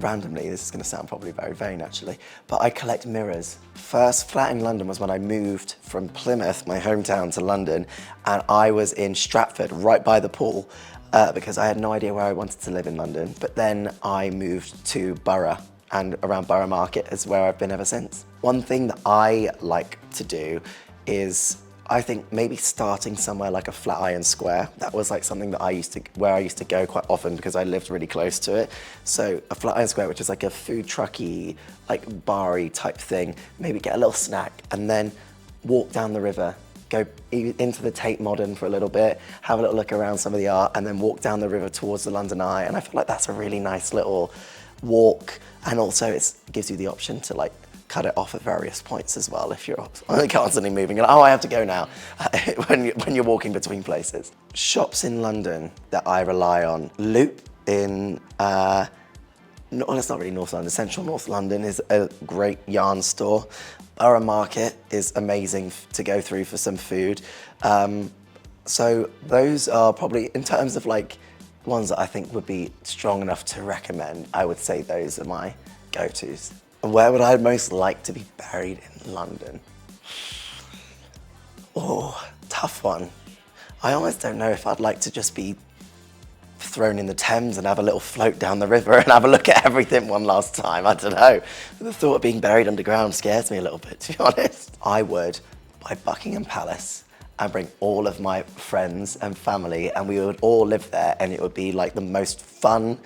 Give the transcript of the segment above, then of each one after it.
Randomly, this is going to sound probably very vain actually, but I collect mirrors. First flat in London was when I moved from Plymouth, my hometown, to London, and I was in Stratford, right by the pool, because I had no idea where I wanted to live in London. But then I moved to Borough, and around Borough Market is where I've been ever since. One thing that I like to do is, I think maybe starting somewhere like a Flatiron Square. That was like something that I used to go quite often because I lived really close to it. So a Flatiron Square, which is like a food trucky, like bar-y type thing, maybe get a little snack and then walk down the river, go into the Tate Modern for a little bit, have a little look around some of the art, and then walk down the river towards the London Eye. And I feel like that's a really nice little walk. And also it gives you the option to like cut it off at various points as well if you're constantly moving. And oh, I have to go now, when you're walking between places. Shops in London that I rely on. Loop in, well, it's not really North London, Central North London is a great yarn store. Borough Market is amazing to go through for some food. So those are probably, in terms of like ones that I think would be strong enough to recommend, I would say those are my go-tos. Where would I most like to be buried in London? Oh, tough one. I almost don't know if I'd like to just be thrown in the Thames and have a little float down the river and have a look at everything one last time. I don't know. The thought of being buried underground scares me a little bit, to be honest. I would buy Buckingham Palace and bring all of my friends and family, and we would all live there, and it would be like the most fun,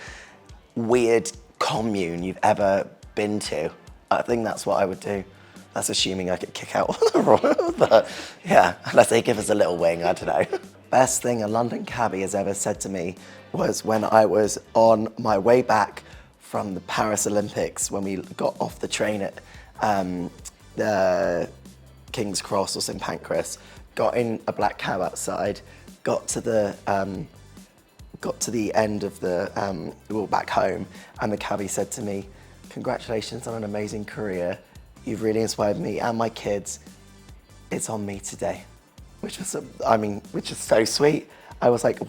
weird commune you've ever been to. I think that's what I would do. That's assuming I could kick out all the royals, but yeah, unless they give us a little wing, I don't know. Best thing a London cabbie has ever said to me was when I was on my way back from the Paris Olympics, when we got off the train at the King's Cross or St Pancras, got in a black cab outside, got to the end of the walk back home, and the cabbie said to me, "Congratulations on an amazing career. You've really inspired me and my kids. It's on me today." Which was, which is so sweet. I was like,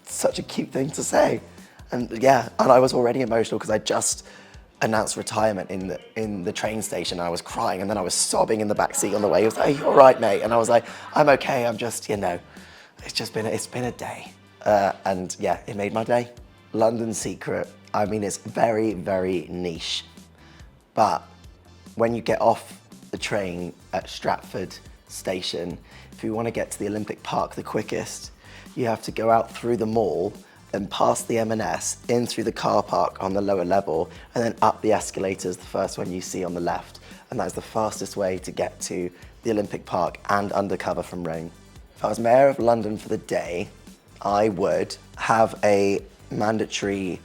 such a cute thing to say. And yeah, and I was already emotional because I just announced retirement in the train station. I was crying and then I was sobbing in the back seat on the way. He was like, "Are you all right, mate?" And I was like, "I'm okay. I'm just, it's been a day." And yeah, it made my day. London secret. I mean, it's very, very niche, but when you get off the train at Stratford station, if you want to get to the Olympic Park the quickest, you have to go out through the mall, then past the M&S, in through the car park on the lower level, and then up the escalators, the first one you see on the left. And that is the fastest way to get to the Olympic Park and undercover from rain. If I was Mayor of London for the day, I would have a mandatory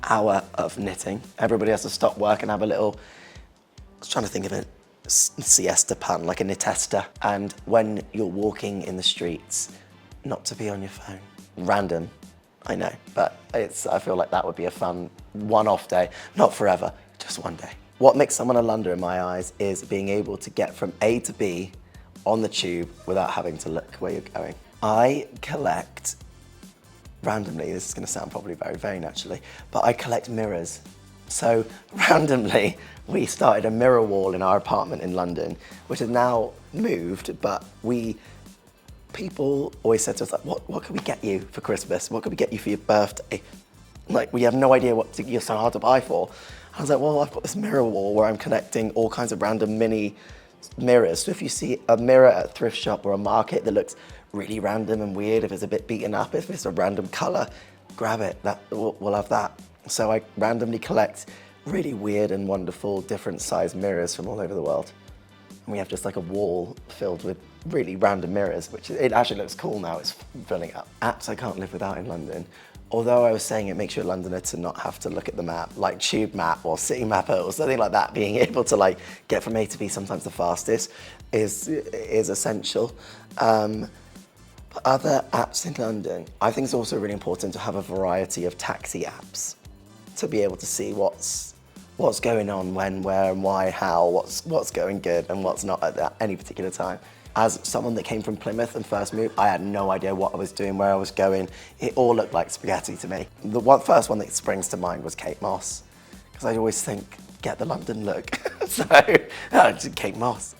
hour of knitting. Everybody has to stop work and have a little, I was trying to think of a siesta pun, like a knitesta. And when you're walking in the streets, not to be on your phone. Random, I know, but I feel like that would be a fun one-off day. Not forever, just one day. What makes someone a Londoner in my eyes is being able to get from A to B on the tube without having to look where you're going. I collect, randomly, this is going to sound probably very vain actually, but I collect mirrors. So randomly, we started a mirror wall in our apartment in London, which has now moved, but people always said to us, like, what can we get you for Christmas? What can we get you for your birthday? Like, we have no idea what you're so hard to buy for. I was like, well, I've got this mirror wall where I'm connecting all kinds of random mini mirrors. So if you see a mirror at a thrift shop or a market that looks really random and weird, if it's a bit beaten up, if it's a random color, grab it, we'll have that. So I randomly collect really weird and wonderful different size mirrors from all over the world. And we have just like a wall filled with really random mirrors, which it actually looks cool now, it's filling up. Apps I can't live without in London. Although I was saying it makes you a Londoner to not have to look at the map, like Tube Map or City Mapper or something like that, being able to like get from A to B sometimes the fastest is essential. But other apps in London, I think it's also really important to have a variety of taxi apps to be able to see what's going on, when, where, and why, how, what's going good and what's not at any particular time. As someone that came from Plymouth and first moved, I had no idea what I was doing, where I was going. It all looked like spaghetti to me. The first one that springs to mind was Kate Moss, because I always think, get the London look. So, Kate Moss.